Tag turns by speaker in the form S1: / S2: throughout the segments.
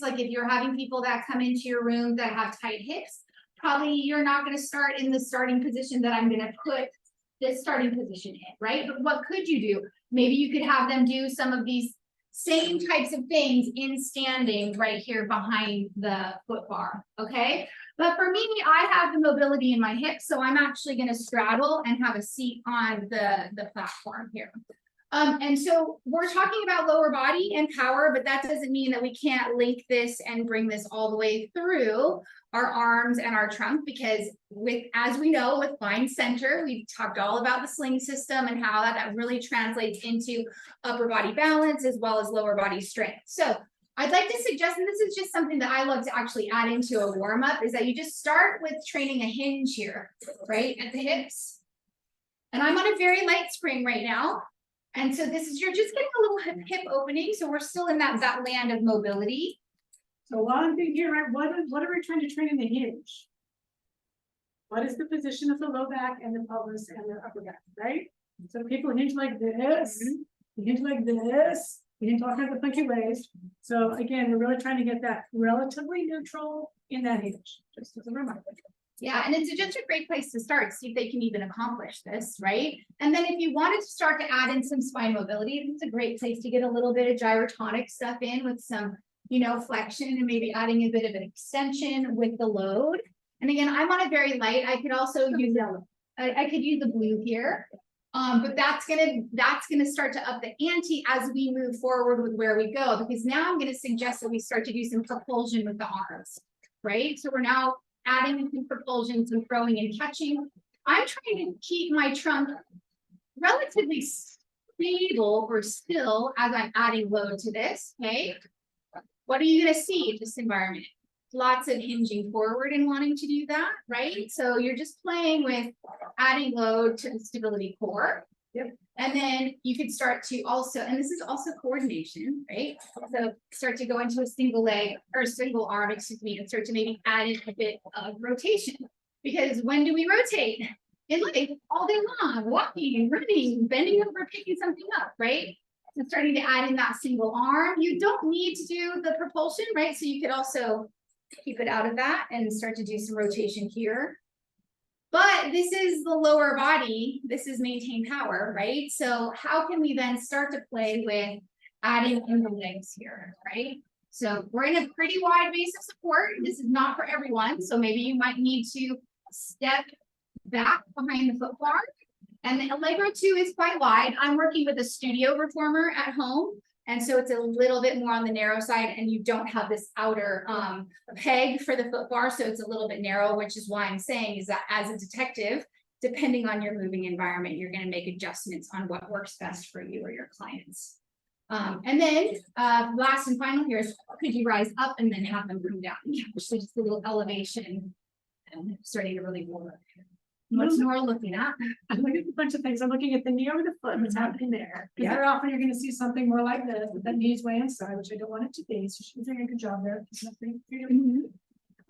S1: like if you're having people that come into your room that have tight hips, probably you're not going to start in the starting position that I'm going to put this starting position in, right? But what could you do? Maybe you could have them do some of these same types of things in standing right here behind the foot bar, okay? But for me, I have the mobility in my hips, so I'm actually going to straddle and have a seat on the platform here. And so we're talking about lower body and power, but that doesn't mean that we can't link this and bring this all the way through our arms and our trunk, because as we know, with Fine Center, we've talked all about the sling system and how that really translates into upper body balance as well as lower body strength. So I'd like to suggest, and this is just something that I love to actually add into a warm-up, is that you just start with training a hinge here, right, at the hips. And I'm on a very light spring right now. And so this is, you're just getting a little hip opening. So we're still in that land of mobility.
S2: So while I'm thinking here, right, what are we trying to train in the hinge? What is the position of the low back and the pelvis and the upper back, right? So people hinge like this, hinge like this, we hinge all kinds of funky ways. So again, we're really trying to get that relatively neutral in that hinge, just as a reminder.
S1: Yeah, and it's just a great place to start, see if they can even accomplish this, right? And then if you wanted to start to add in some spine mobility, this is a great place to get a little bit of gyrotonic stuff in with some, flexion and maybe adding a bit of an extension with the load. And again, I'm on a very light. I could also use yellow. I could use the blue here. But that's gonna start to up the ante as we move forward with where we go, because now I'm gonna suggest that we start to do some propulsion with the arms, right? So we're now adding in some propulsion, some throwing and catching. I'm trying to keep my trunk relatively stable or still as I'm adding load to this, okay? What are you gonna see in this environment? Lots of hinging forward and wanting to do that, right? So you're just playing with adding load to the stability core.
S2: Yep.
S1: And then you could start to also, and this is also coordination, right? So start to go into a single leg or single arm, excuse me, and start to maybe add in a bit of rotation. Because when do we rotate? In life, all day long, walking, running, bending over, picking something up, right? So starting to add in that single arm. You don't need to do the propulsion, right? So you could also keep it out of that and start to do some rotation here. But this is the lower body. This is maintain power, right? So how can we then start to play with adding in the legs here, right? So we're in a pretty wide base of support. This is not for everyone. So maybe you might need to step back behind the foot bar. And the Allegro 2 is quite wide. I'm working with a studio reformer at home. And so it's a little bit more on the narrow side, and you don't have this outer peg for the foot bar. So it's a little bit narrow, which is why I'm saying is that as a detective, depending on your moving environment, you're going to make adjustments on what works best for you or your clients. And then last and final here is, could you rise up and then have them come down? So just a little elevation and starting to really work. What's Nora looking at?
S2: I'm looking at a bunch of things. I'm looking at the knee over the foot, what's happening there. Because very often you're going to see something more like this, with that knee's way inside, which I don't want it to be. So she's doing a good job there.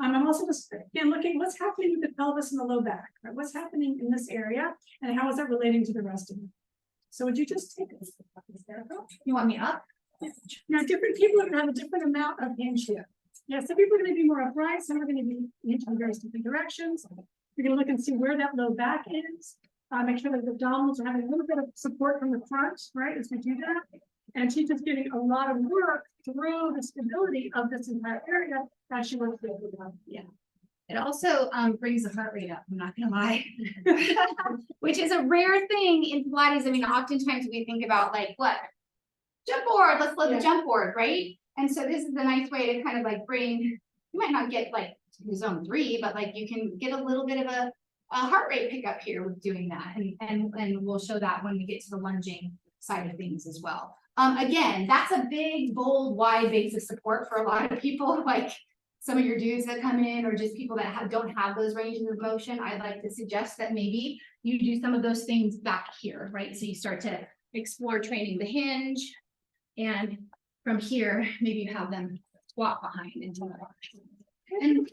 S2: I'm also just again looking what's happening with the pelvis and the low back, right? What's happening in this area, and how is that relating to the rest of it? So would you just take this?
S1: You want me up?
S2: Now, different people are going to have a different amount of hinge here. Yeah, some people are going to be more upright, some are going to be hinged in various different directions. You're going to look and see where that low back is. Make sure that the abdominals are having a little bit of support from the front, right, as we do that. And she's just getting a lot of work through the stability of this entire area as she works with it.
S1: Yeah. It also brings the heart rate up, I'm not gonna lie, which is a rare thing in Pilates. I mean, oftentimes we think about like, what? Jump board, let's load the jump board, right? And so this is a nice way to kind of like bring, you might not get like zone 3, but like you can get a little bit of a heart rate pickup here with doing that. And we'll show that when we get to the lunging side of things as well. Again, that's a big, bold, wide base of support for a lot of people, like some of your dudes that come in, or just people that don't have those ranges of motion. I'd like to suggest that maybe you do some of those things back here, right? So you start to explore training the hinge, and from here, maybe you have them squat behind and do that.
S2: And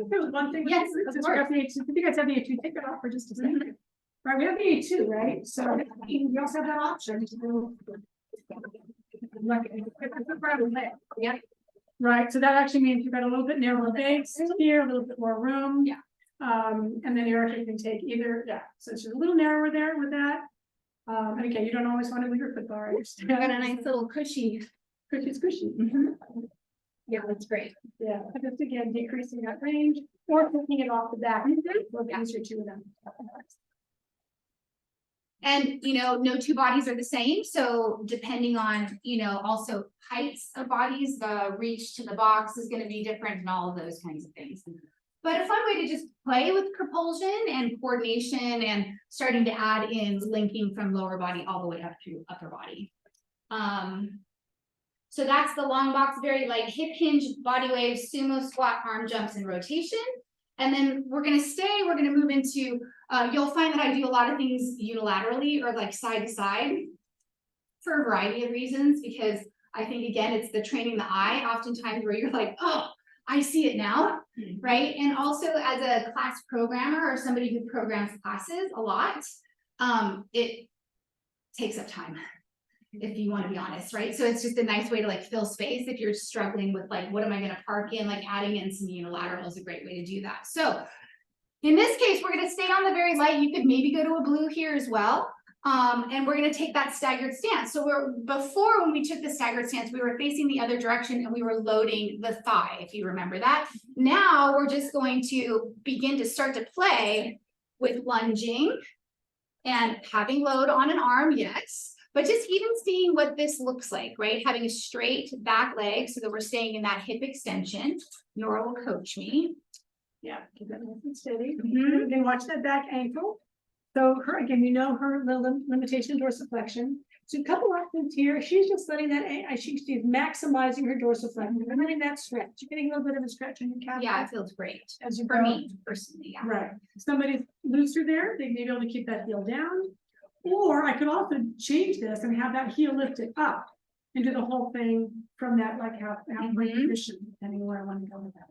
S2: there was one thing.
S1: Yes,
S2: I think you guys have the A2, take it off for just a second. Right, we have the A2, right? So we also have that option to do. Yeah. Right, so that actually means you've got a little bit narrower base here, a little bit more room.
S1: Yeah.
S2: And then Erika can take either, so it's just a little narrower there with that. And again, you don't always want to leave your foot bar.
S1: I've got a nice little cushy.
S2: Cushy.
S1: Yeah, that's great.
S2: Yeah, but just again, decreasing that range or picking it off the back. Will be easier to them.
S1: And, you know, no two bodies are the same. So depending on, you know, also heights of bodies, the reach to the box is going to be different and all of those kinds of things. But a fun way to just play with propulsion and coordination and starting to add in linking from lower body all the way up to upper body. So that's the long box, very light hip hinge, body waves, sumo squat, arm jumps, and rotation. And then we're going to move into, you'll find that I do a lot of things unilaterally or like side to side for a variety of reasons, because I think, again, it's the training the eye oftentimes where you're like, oh, I see it now, right? And also as a class programmer or somebody who programs classes a lot, it takes up time, if you want to be honest, right? So it's just a nice way to like fill space if you're struggling with like, what am I going to park in? Like adding in some unilateral is a great way to do that. So in this case, we're going to stay on the very light. You could maybe go to a blue here as well. And we're going to take that staggered stance. So before when we took the staggered stance, we were facing the other direction and we were loading the thigh, if you remember that. Now we're just going to begin to start to play with lunging and having load on an arm, yes. But just even seeing what this looks like, right? Having a straight back leg so that we're staying in that hip extension. Nora will coach me.
S2: Yeah, keep that nice and steady. You can watch that back ankle. So her, again, you know her limitation dorsiflexion. So a couple options here. She's just letting that, she's maximizing her dorsiflexion. You're letting that stretch. You're getting a little bit of a stretch on your calf.
S1: Yeah, it feels great.
S2: As you
S1: For
S2: go.
S1: me, personally, yeah.
S2: Right. If somebody's looser there, they may be able to keep that heel down. Or I could also change this and have that heel lifted up and do the whole thing from that like half position, depending where I want to go with that.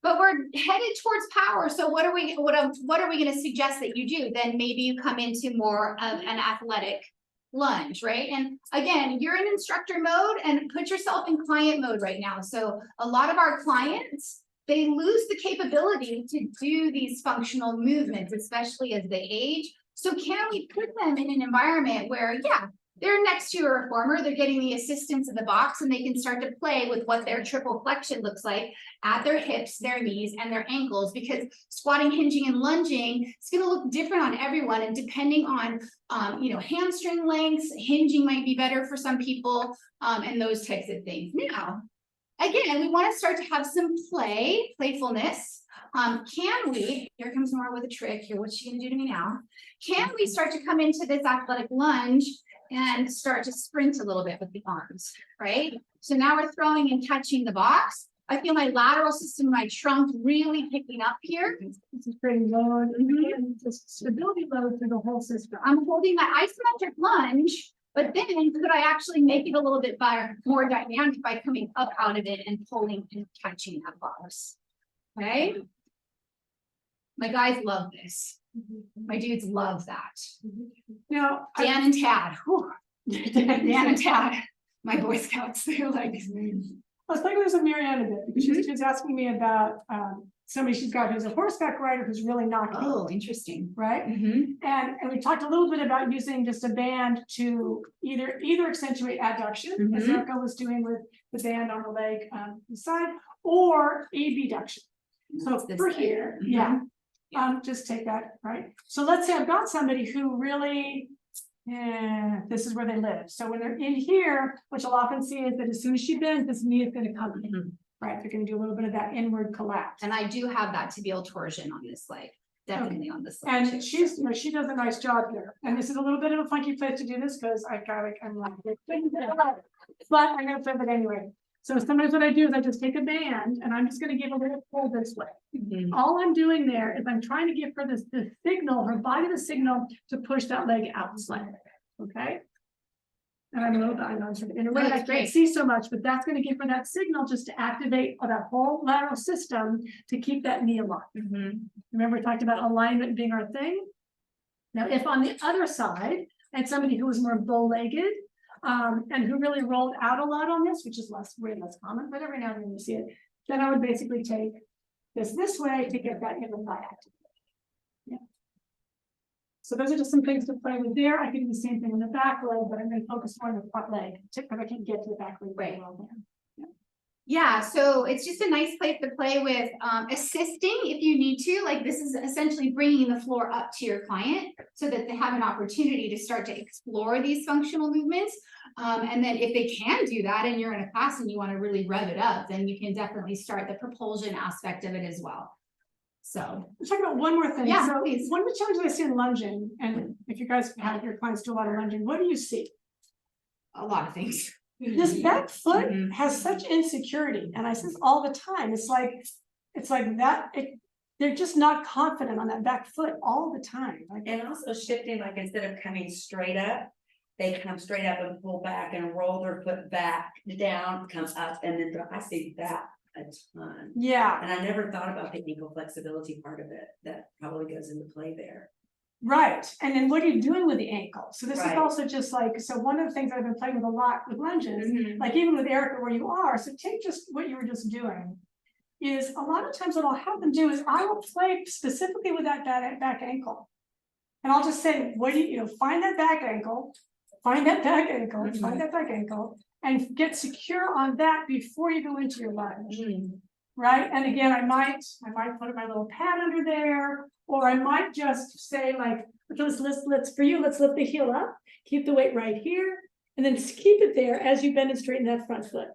S1: But we're headed towards power. So what are we going to suggest that you do? Then maybe you come into more of an athletic lunge, right? And again, you're in instructor mode and put yourself in client mode right now. So a lot of our clients, they lose the capability to do these functional movements, especially as they age. So can we put them in an environment where, yeah, they're next to a reformer, they're getting the assistance of the box, and they can start to play with what their triple flexion looks like at their hips, their knees, and their ankles, because squatting, hinging, and lunging is going to look different on everyone. And depending on, hamstring lengths, hinging might be better for some people, and those types of things. Now, again, we want to start to have some playfulness. Can we, here comes Nora with a trick here, what's she gonna do to me now? Can we start to come into this athletic lunge and start to sprint a little bit with the arms, right? So now we're throwing and catching the box. I feel my lateral system, my trunk really picking up here.
S2: This is creating load and just stability load through the whole system.
S1: I'm holding my isometric lunge, but then could I actually make it a little bit more dynamic by coming up out of it and pulling and catching that box, okay? My guys love this. My dudes love that.
S2: Now,
S1: Dan and Tad. Dan and Tad, my Boy Scouts, they're like.
S2: I was thinking there's a Marianne a bit because she was asking me about somebody she's got who's a horseback rider who's really knocking.
S1: Oh, interesting.
S2: Right. And we talked a little bit about using just a band to either accentuate adduction, as Erika was doing with the band on the leg side, or abduction. So for here, just take that, right? So let's say I've got somebody who really, this is where they live. So when they're in here, what you'll often see is that as soon as she bends, this knee is going to come in, right? They're going to do a little bit of that inward collapse.
S1: And I do have that tibial torsion on this leg, definitely on this leg.
S2: And she does a nice job there. And this is a little bit of a funky place to do this because I'm like, but I'm going to flip it anyway. So sometimes what I do is I just take a band and I'm just going to give a little pull this way. All I'm doing there is I'm trying to give her the signal, her body the signal to push that leg out slightly. Okay. And I'm a little bit, I know I'm sort of inner way. I can't see so much, but that's going to give her that signal just to activate that whole lateral system to keep that knee aligned. Remember we talked about alignment being our thing. Now, if on the other side, and somebody who was more bow-legged, and who really rolled out a lot on this, which is way less common, but every now and then you see it, then I would basically take this way to get that inner thigh active. Yeah. So those are just some things to play with there. I could do the same thing on the back leg, but I'm going to focus more on the front leg because I can't get to the back leg very well there.
S1: Yeah, so it's just a nice place to play with assisting if you need to. Like this is essentially bringing the floor up to your client so that they have an opportunity to start to explore these functional movements. And then if they can do that and you're in a class and you want to really rev it up, then you can definitely start the propulsion aspect of it as well. So
S2: let's talk about one more thing.
S1: Yeah,
S2: so
S1: please.
S2: One of the challenges I see in lunging, and if you guys have your clients do a lot of lunging, what do you see?
S1: A lot of things.
S2: This back foot has such insecurity, and I say this all the time. It's like that. They're just not confident on that back foot all the time. Like,
S3: and also shifting, like instead of coming straight up, they come straight up and pull back and roll their foot back down, come up, and then I see that a ton.
S2: yeah,
S3: And I never thought about the ankle flexibility part of it. That probably goes into play there.
S2: right. And then what are you doing with the ankle? So this is
S3: Right.
S2: also just like, so one of the things I've been playing with a lot with lunges, like even with Erika where you are, so take just what you were just doing, is a lot of times what I'll have them do is I will play specifically with that back ankle. And I'll just say, what do you find that back ankle, find that back ankle, find that back ankle, and get secure on that before you go into your lunge. Right? And again, I might put my little pad under there, or I might just say like, okay, let's lift the heel up, keep the weight right here, and then just keep it there as you bend and straighten that front foot.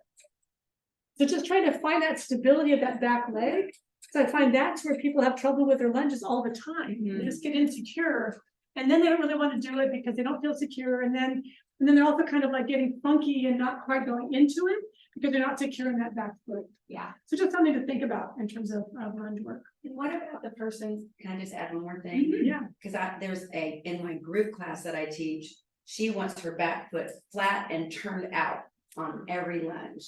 S2: So just trying to find that stability of that back leg. So I find that's where people have trouble with their lunges all the time. They just get insecure, and then they don't really want to do it because they don't feel secure, and then they're also kind of like getting funky and not quite going into it because they're not secure in that back foot.
S1: Yeah.
S2: So just something to think about in terms of lunge work.
S3: And what about the person? Can I just add one more thing?
S2: Yeah.
S3: Because there's in my group class that I teach, she wants her back foot flat and turned out on every lunge.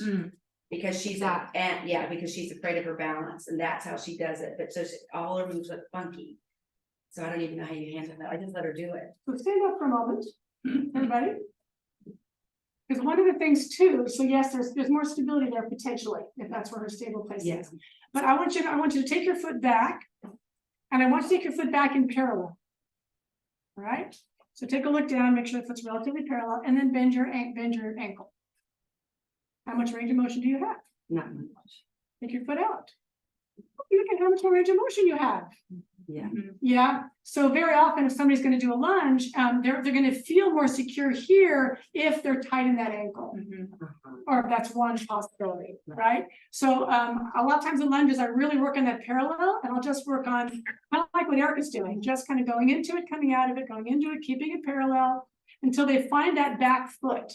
S3: Because she's because she's afraid of her balance, and that's how she does it. But so all her moves look funky. So I don't even know how you handle that. I just let her do it.
S2: So stand up for a moment, everybody. Because one of the things too, so yes, there's more stability there potentially, if that's where her stable place is. But I want you to take your foot back, and I want you to take your foot back in parallel. All right. So take a look down, make sure the foot's relatively parallel, and then bend your ankle. How much range of motion do you have?
S3: Not much.
S2: Take your foot out. Look at how much more range of motion you have.
S3: Yeah.
S2: Yeah. So very often if somebody's going to do a lunge, they're going to feel more secure here if they're tight in that ankle. Or that's one possibility, right? So a lot of times in lunges, I really work on that parallel, and I'll just work on kind of like what Erika's doing, just kind of going into it, coming out of it, going into it, keeping it parallel until they find that back foot.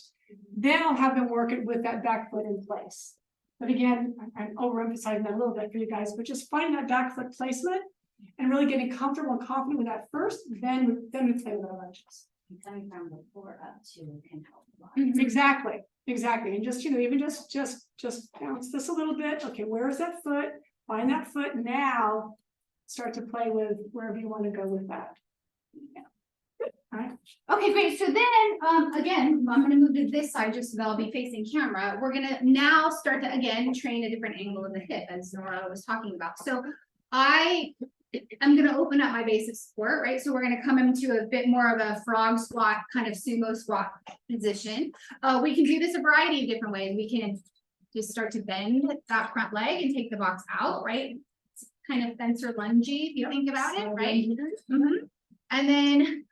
S2: Then I'll have them work it with that back foot in place. But again, I'm overemphasizing that a little bit for you guys, but just finding that back foot placement and really getting comfortable and confident with that first, then we play with our lunges.
S3: Coming from the floor up to can help a lot.
S2: Exactly. And just, even just bounce this a little bit. Okay, where is that foot? Find that foot now. Start to play with wherever you want to go with that. Yeah. All right.
S1: Okay, great. So then, again, I'm going to move to this side just so that I'll be facing camera. We're going to now start to, again, train a different angle of the hip, as Nora was talking about. So I'm going to open up my basic support, right? So we're going to come into a bit more of a frog squat, kind of sumo squat position. We can do this a variety of different ways. We can just start to bend that front leg and take the box out, right? It's kind of fencer lungy if you think about it, right? And then